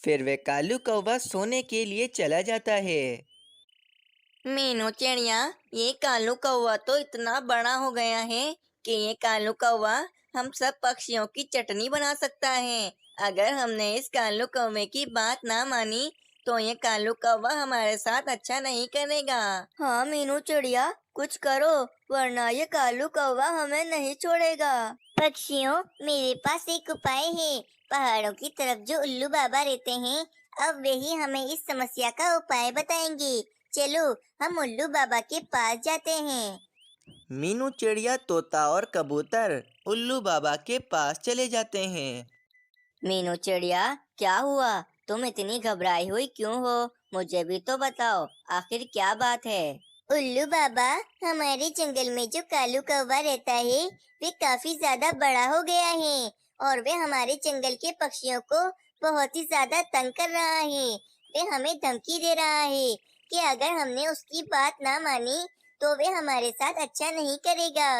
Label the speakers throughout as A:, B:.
A: फिर वे कालू कौवा सोने के लिए चला जाता है।
B: मीनू चिड़िया, ये कालू कौवा तो इतना बड़ा हो गया है कि ये कालू कौवा हम सब पक्षियों की चटनी बना सकता है। अगर हमने इस कालू कौवे की बात ना मानी तो ये कालू कौवा हमारे साथ अच्छा नहीं करेगा। हाँ मीनू चिड़िया, कुछ करो वरना ये कालू कौवा हमें नहीं छोड़ेगा।
C: पक्षियों, मेरे पास एक उपाय है। पहाड़ों की तरफ जो उल्लू बाबा रहते हैं, अब वे ही हमें इस समस्या का उपाय बताएंगे। चलो, हम उल्लू बाबा के पास जाते हैं।
A: मीनू चिड़िया, तोता और कबूतर उल्लू बाबा के पास चले जाते हैं।
B: मीनू चिड़िया, क्या हुआ? तुम इतनी घबराई हुई क्यों हो? मुझे भी तो बताओ, आखिर क्या बात है?
C: उल्लू बाबा, हमारे जंगल में जो कालू कौवा रहता है, वे काफी ज्यादा बड़ा हो गया है और वे हमारे जंगल के पक्षियों को बहुत ही ज्यादा तंग कर रहा है। वे हमें धमकी दे रहा है कि अगर हमने उसकी बात ना मानी तो वे हमारे साथ अच्छा नहीं करेगा।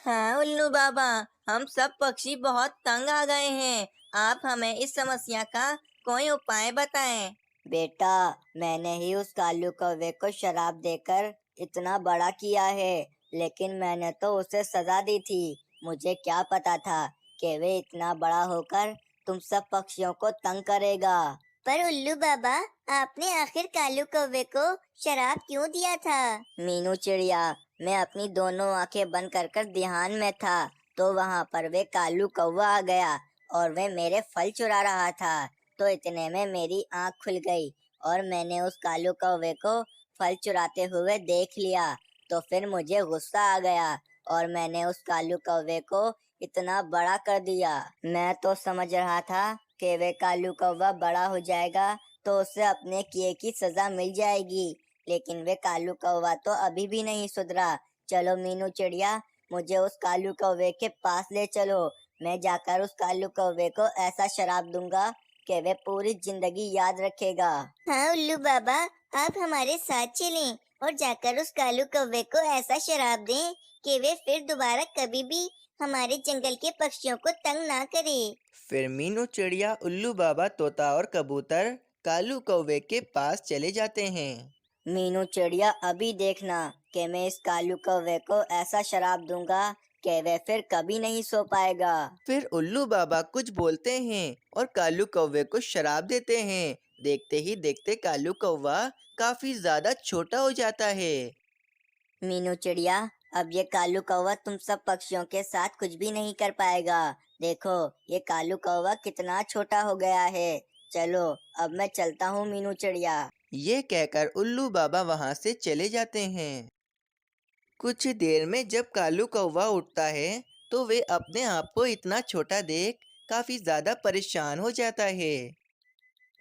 B: हाँ उल्लू बाबा, हम सब पक्षी बहुत तंग आ गए हैं। आप हमें इस समस्या का कोई उपाय बताएं। बेटा, मैंने ही उस कालू कौवे को शराब देकर इतना बड़ा किया है, लेकिन मैंने तो उसे सजा दी थी। मुझे क्या पता था कि वे इतना बड़ा होकर तुम सब पक्षियों को तंग करेगा।
C: पर उल्लू बाबा, आपने आखिर कालू कौवे को शराब क्यों दिया था?
B: मीनू चिड़िया, मैं अपनी दोनों आंखें बंद कर कर ध्यान में था, तो वहाँ पर वे कालू कौवा आ गया और वे मेरे फल चुरा रहा था। तो इतने में मेरी आँख खुल गई और मैंने उस कालू कौवे को फल चुराते हुए देख लिया। तो फिर मुझे गुस्सा आ गया और मैंने उस कालू कौवे को इतना बड़ा कर दिया। मैं तो समझ रहा था कि वे कालू कौवा बड़ा हो जाएगा तो उसे अपने किए की सजा मिल जाएगी, लेकिन वे कालू कौवा तो अभी भी नहीं सुधरा। चलो मीनू चिड़िया, मुझे उस कालू कौवे के पास ले चलो। मैं जाकर उस कालू कौवे को ऐसा शराब दूंगा कि वे पूरी जिंदगी याद रखेगा।
C: हाँ उल्लू बाबा, आप हमारे साथ चलें और जाकर उस कालू कौवे को ऐसा शराब दें कि वे फिर दोबारा कभी भी हमारे जंगल के पक्षियों को तंग ना करे।
A: फिर मीनू चिड़िया, उल्लू बाबा, तोता और कबूतर कालू कौवे के पास चले जाते हैं।
B: मीनू चिड़िया, अभी देखना कि मैं इस कालू कौवे को ऐसा शराब दूंगा कि वह फिर कभी नहीं सो पाएगा।
A: फिर उल्लू बाबा कुछ बोलते हैं और कालू कौवे को शराब देते हैं। देखते ही देखते कालू कौवा काफी ज्यादा छोटा हो जाता है।
B: मीनू चिड़िया, अब ये कालू कौवा तुम सब पक्षियों के साथ कुछ भी नहीं कर पाएगा। देखो, ये कालू कौवा कितना छोटा हो गया है। चलो, अब मैं चलता हूँ मीनू चिड़िया।
A: ये कहकर उल्लू बाबा वहां से चले जाते हैं। कुछ देर में जब कालू कौवा उठता है तो वे अपने आप को इतना छोटा देख काफी ज्यादा परेशान हो जाता है।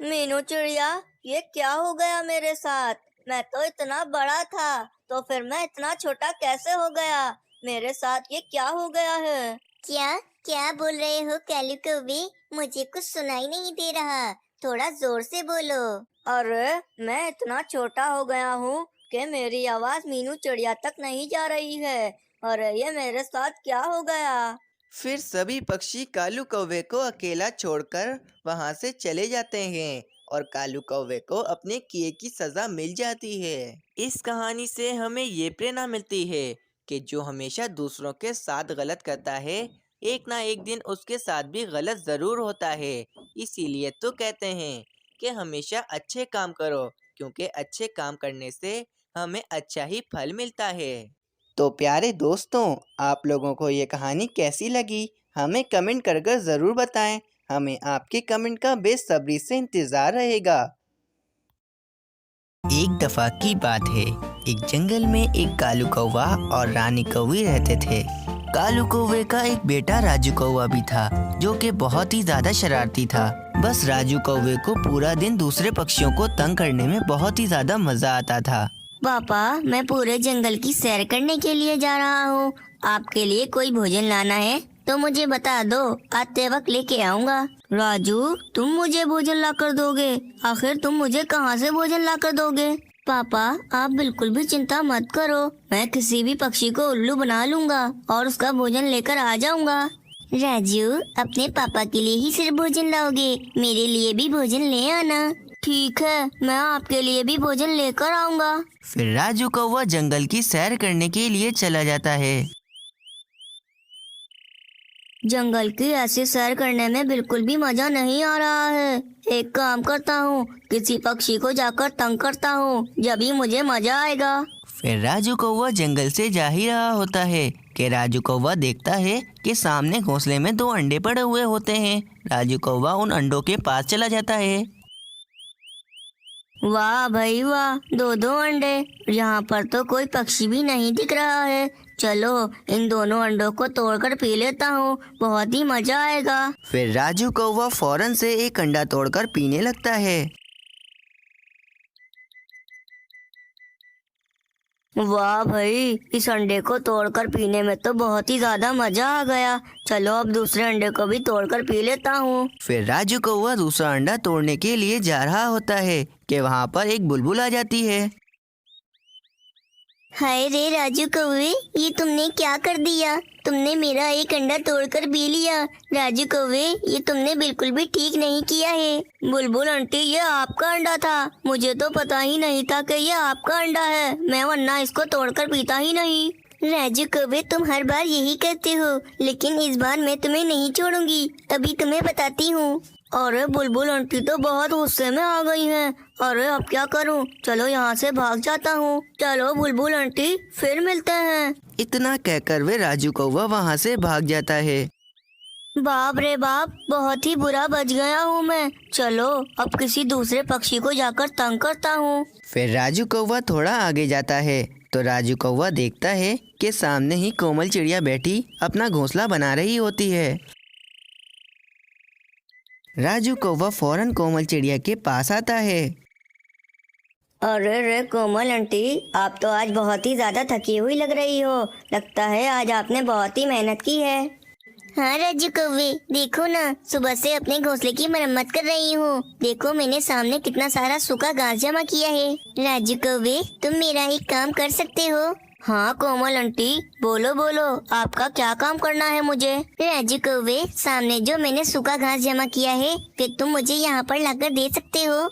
B: मीनू चिड़िया, ये क्या हो गया मेरे साथ? मैं तो इतना बड़ा था, तो फिर मैं इतना छोटा कैसे हो गया? मेरे साथ ये क्या हो गया है?
C: क्या क्या बोल रहे हो कालू कौवे? मुझे कुछ सुनाई नहीं दे रहा, थोड़ा जोर से बोलो।
B: अरे, मैं इतना छोटा हो गया हूँ कि मेरी आवाज मीनू चिड़िया तक नहीं जा रही है। अरे, ये मेरे साथ क्या हो गया?
A: फिर सभी पक्षी कालू कौवे को अकेला छोड़कर वहां से चले जाते हैं और कालू कौवे को अपने किए की सजा मिल जाती है। इस कहानी से हमें ये प्रेरणा मिलती है कि जो हमेशा दूसरों के साथ गलत करता है, एक ना एक दिन उसके साथ भी गलत जरूर होता है। इसीलिए तो कहते हैं कि हमेशा अच्छे काम करो, क्योंकि अच्छे काम करने से हमें अच्छा ही फल मिलता है। तो प्यारे दोस्तों, आप लोगों को ये कहानी कैसी लगी हमें कमेंट कर कर ज़रूर बताएं। हमें आपके कमेंट का बेसब्री से इंतज़ार रहेगा। एक दफ़ा की बात है, एक जंगल में एक कालू कौवा और रानी कौवी रहते थे। कालू कौवे का एक बेटा राजू कौवा भी था, जो कि बहुत ही ज़्यादा शरारती था। बस राजू कौवे को पूरा दिन दूसरे पक्षियों को तंग करने में बहुत ही ज़्यादा मज़ा आता था।
C: पापा, मैं पूरे जंगल की सैर करने के लिए जा रहा हूँ। आपके लिए कोई भोजन लाना है तो मुझे बता दो, आते वक्त लेके आऊँगा। राजू, तुम मुझे भोजन लाकर दोगे? आखिर तुम मुझे कहाँ से भोजन लाकर दोगे? पापा, आप बिल्कुल भी चिंता मत करो, मैं किसी भी पक्षी को उल्लू बना लूँगा और उसका भोजन लेकर आ जाऊँगा। राजू, अपने पापा के लिए ही सिर्फ भोजन लाओगे, मेरे लिए भी भोजन ले आना। ठीक है, मैं आपके लिए भी भोजन लेकर आऊंगा।
A: फिर राजू कौवा जंगल की सैर करने के लिए चला जाता है।
B: जंगल की ऐसी सैर करने में बिल्कुल भी मजा नहीं आ रहा है। एक काम करता हूँ, किसी पक्षी को जाकर तंग करता हूँ, जब ही मुझे मजा आएगा।
A: फिर राजू कौवा जंगल से जा ही रहा होता है कि राजू कौवा देखता है कि सामने घोंसले में 2 अंडे पड़े हुए होते हैं। राजू कौवा उन अंडों के पास चला जाता है।
B: वाह भाई वाह, 2 अंडे। यहाँ पर तो कोई पक्षी भी नहीं दिख रहा है। चलो इन दोनों अंडों को तोड़कर पी लेता हूँ, बहुत ही मजा आएगा।
A: फिर राजू कौवा फौरन से एक अंडा तोड़कर पीने लगता है।
B: वाह भाई, इस अंडे को तोड़कर पीने में तो बहुत ही ज्यादा मजा आ गया। चलो अब दूसरे अंडे को भी तोड़कर पी लेता हूँ।
A: फिर राजू कौवा दूसरा अंडा तोड़ने के लिए जा रहा होता है कि वहाँ पर एक बुलबुल आ जाती है।
C: हाय रे राजू कौवे, ये तुमने क्या कर दिया? तुमने मेरा एक अंडा तोड़कर पी लिया। राजू कौवे, ये तुमने बिल्कुल भी ठीक नहीं किया है।
B: बुलबुल आंटी, ये आपका अंडा था, मुझे तो पता ही नहीं था कि ये आपका अंडा है। मैं वरना इसको तोड़कर पीता ही नहीं।
C: राजू कौवे, तुम हर बार यही करते हो, लेकिन इस बार मैं तुम्हें नहीं छोड़ूंगी। अभी तुम्हें बताती हूँ।
B: अरे बुलबुल आंटी तो बहुत गुस्से में आ गई हैं। अरे अब क्या करूं? चलो यहाँ से भाग जाता हूँ। चलो बुलबुल आंटी, फिर मिलते हैं।
A: इतना कहकर वे राजू कौवा वहाँ से भाग जाता है।
B: बाप रे बाप, बहुत ही बुरा बच गया हूँ मैं। चलो अब किसी दूसरे पक्षी को जाकर तंग करता हूँ।
A: फिर राजू कौवा थोड़ा आगे जाता है तो राजू कौवा देखता है कि सामने ही कोमल चिड़िया बैठी अपना घोंसला बना रही होती है। राजू कौवा फौरन कोमल चिड़िया के पास आता है।
B: अरे रे कोमल आंटी, आप तो आज बहुत ही ज्यादा थकी हुई लग रही हो। लगता है आज आपने बहुत ही मेहनत की है।
C: हाँ राजू कौवे, देखो ना, सुबह से अपने घोंसले की मरम्मत कर रही हूँ। देखो मैंने सामने कितना सारा सूखा घास जमा किया है। राजू कौवे, तुम मेरा एक काम कर सकते हो?
B: हाँ कोमल आंटी, बोलो बोलो, आपका क्या काम करना है मुझे?
C: राजू कौवे, सामने जो मैंने सूखा घास जमा किया है, फिर तुम मुझे यहाँ पर लाकर दे सकते हो?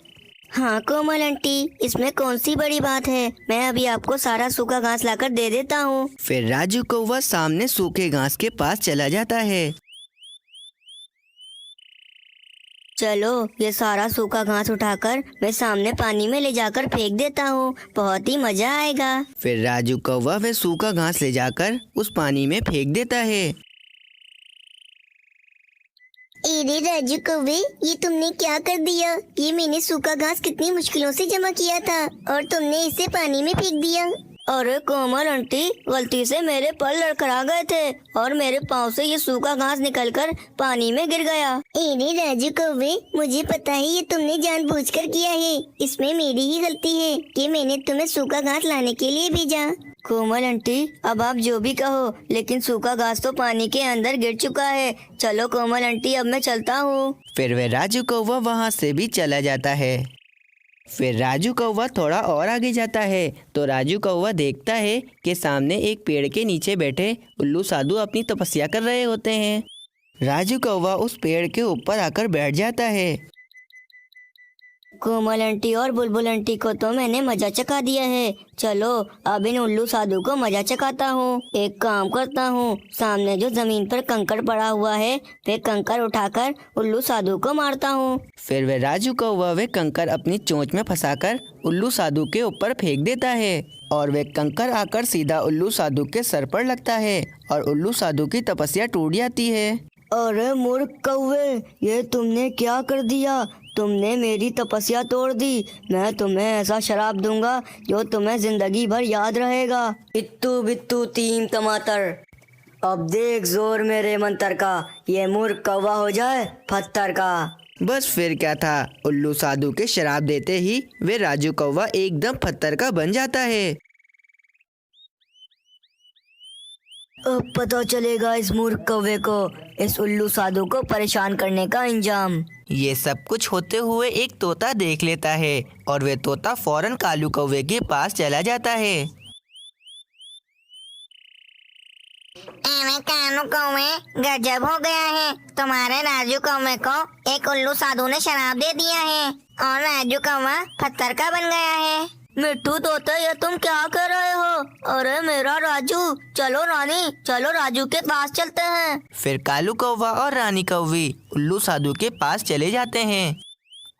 B: हाँ कोमल आंटी, इसमें कौन सी बड़ी बात है, मैं अभी आपको सारा सूखा घास लाकर दे देता हूँ।
A: फिर राजू कौवा सामने सूखे घास के पास चला जाता है।
B: चलो ये सारा सूखा घास उठाकर मैं सामने पानी में ले जाकर फेंक देता हूँ, बहुत ही मजा आएगा।
A: फिर राजू कौवा वह सूखा घास ले जाकर उस पानी में फेंक देता है।
C: अरे राजू कौवे, ये तुमने क्या कर दिया? ये मैंने सूखा घास कितनी मुश्किलों से जमा किया था और तुमने इसे पानी में फेंक दिया।
B: अरे कोमल आंटी, गलती से मेरे पर लड़खड़ा गए थे और मेरे पाँव से ये सूखा घास निकलकर पानी में गिर गया।
C: अरे राजू कौवे, मुझे पता है ये तुमने जानबूझकर किया है। इसमें मेरी ही गलती है कि मैंने तुम्हें सूखा घास लाने के लिए भेजा।
B: कोमल आंटी, अब आप जो भी कहो, लेकिन सूखा घास तो पानी के अंदर गिर चुका है। चलो कोमल आंटी, अब मैं चलता हूँ।
A: फिर वह राजू कौवा वहाँ से भी चला जाता है। फिर राजू कौवा थोड़ा और आगे जाता है तो राजू कौवा देखता है कि सामने एक पेड़ के नीचे बैठे उल्लू साधु अपनी तपस्या कर रहे होते हैं। राजू कौवा उस पेड़ के ऊपर आकर बैठ जाता है।
B: कोमल आंटी और बुलबुल आंटी को तो मैंने मजा चखा दिया है। चलो अब इन उल्लू साधु को मजा चखाता हूँ। एक काम करता हूँ, सामने जो जमीन पर कंकड़ पड़ा हुआ है, वे कंकड़ उठाकर उल्लू साधु को मारता हूँ।
A: फिर वह राजू कौवा वे कंकड़ अपनी चोंच में फंसाकर उल्लू साधु के ऊपर फेंक देता है और वे कंकड़ आकर सीधा उल्लू साधु के सर पर लगता है और उल्लू साधु की तपस्या टूट जाती है।
B: अरे मूर्ख कौवे, ये तुमने क्या कर दिया? तुमने मेरी तपस्या तोड़ दी। मैं तुम्हें ऐसा शराब दूंगा जो तुम्हें जिंदगी भर याद रहेगा। इत्तू बित्तू तीन टमाटर, अब देख जोर मेरे मंत्र का, ये मूर्ख कौवा हो जाए पत्थर का।
A: बस फिर क्या था, उल्लू साधु के शराब देते ही वे राजू कौवा एकदम पत्थर का बन जाता है।
B: अब पता चलेगा इस मूर्ख कौवे को इस उल्लू साधु को परेशान करने का इंजाम।
A: ये सब कुछ होते हुए एक तोता देख लेता है और वे तोता फौरन कालू कौवे के पास चला जाता है।
C: अरे कालू कौवे, गजब हो गया है। तुम्हारे राजू कौवे को एक उल्लू साधु ने शराब दे दिया है और राजू कौवा पत्थर का बन गया है।
B: मिट्टू तोते, ये तुम क्या कर रहे हो? अरे मेरा राजू, चलो रानी, चलो राजू के पास चलते हैं।
A: फिर कालू कौवा और रानी कौवी उल्लू साधु के पास चले जाते हैं।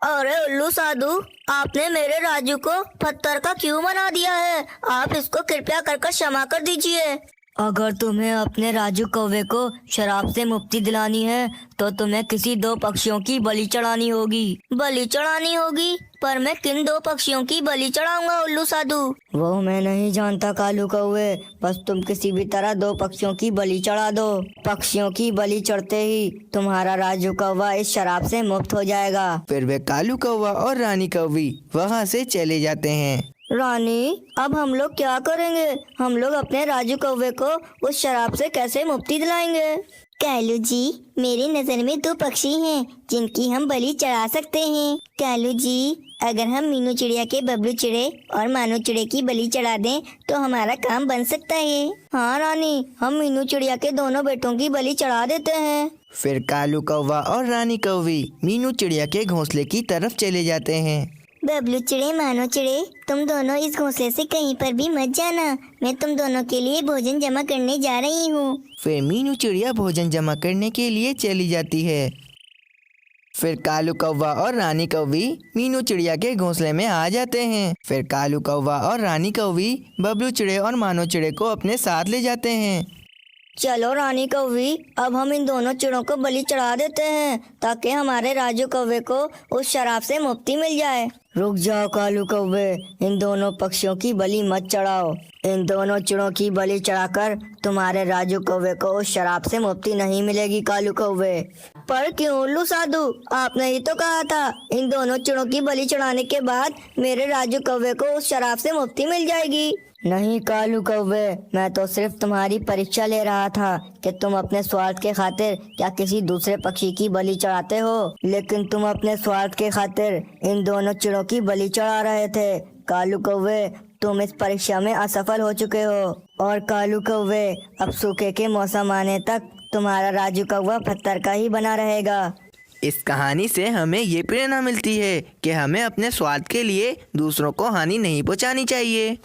B: अरे उल्लू साधु, आपने मेरे राजू को पत्थर का क्यों बना दिया है? आप इसको कृपया कर क्षमा कर दीजिए। अगर तुम्हें अपने राजू कौवे को शराब से मुक्ति दिलानी है तो तुम्हें किसी दो पक्षियों की बलि चढ़ानी होगी। बलि चढ़ानी होगी? पर मैं किन दो पक्षियों की बलि चढ़ाऊंगा उल्लू साधु? वो मैं नहीं जानता कालू कौवे, बस तुम किसी भी तरह दो पक्षियों की बलि चढ़ा दो। पक्षियों की बलि चढ़ते ही तुम्हारा राजू कौवा इस शराब से मुक्त हो जाएगा।
A: फिर वे कालू कौवा और रानी कौवी वहाँ से चले जाते हैं।
B: रानी, अब हम लोग क्या करेंगे? हम लोग अपने राजू कौवे को उस शराब से कैसे मुक्ति दिलाएंगे?
C: कालू जी, मेरी नजर में दो पक्षी हैं जिनकी हम बलि चढ़ा सकते हैं। कालू जी, अगर हम मीनू चिड़िया के बबलू चिड़े और मानू चिड़े की बलि चढ़ा दें तो हमारा काम बन सकता है।
B: हाँ रानी, हम मीनू चिड़िया के दोनों बेटों की बलि चढ़ा देते हैं।
A: फिर कालू कौवा और रानी कौवी मीनू चिड़िया के घोंसले की तरफ चले जाते हैं।
C: बबलू चिड़े, मानो चिड़े, तुम दोनों इस घोंसले से कहीं पर भी मत जाना। मैं तुम दोनों के लिए भोजन जमा करने जा रही हूँ।
A: फिर मीनू चिड़िया भोजन जमा करने के लिए चली जाती है। फिर कालू कौवा और रानी कौवी मीनू चिड़िया के घोंसले में आ जाते हैं। फिर कालू कौवा और रानी कौवी बबलू चिड़े और मानो चिड़े को अपने साथ ले जाते हैं।
B: चलो रानी कौवी, अब हम इन दोनों चिड़ों को बलि चढ़ा देते हैं ताकि हमारे राजू कौवे को उस शराब से मुक्ति मिल जाए। रुक जाओ कालू कौवे, इन दोनों पक्षियों की बलि मत चढ़ाओ। इन दोनों चिड़ों की बलि चढ़ाकर तुम्हारे राजू कौवे को उस शराब से मुक्ति नहीं मिलेगी कालू कौवे। पर क्यों उल्लू साधु, आपने ही तो कहा था इन दोनों चिड़ों की बलि चढ़ाने के बाद मेरे राजू कौवे को उस शराब से मुक्ति मिल जाएगी। नहीं कालू कौवे, मैं तो सिर्फ तुम्हारी परीक्षा ले रहा था कि तुम अपने स्वार्थ के खातिर क्या किसी दूसरे पक्षी की बलि चढ़ाते हो, लेकिन तुम अपने स्वार्थ के खातिर इन दोनों चिड़ों की बलि चढ़ा रहे थे। कालू कौवे, तुम इस परीक्षा में असफल हो चुके हो। और कालू कौवे, अब सूखे के मौसम आने तक तुम्हारा राजू कौवा पत्थर का ही बना रहेगा।
A: इस कहानी से हमें ये प्रेरणा मिलती है कि हमें अपने स्वार्थ के लिए दूसरों को हानि नहीं पहुंचानी चाहिए।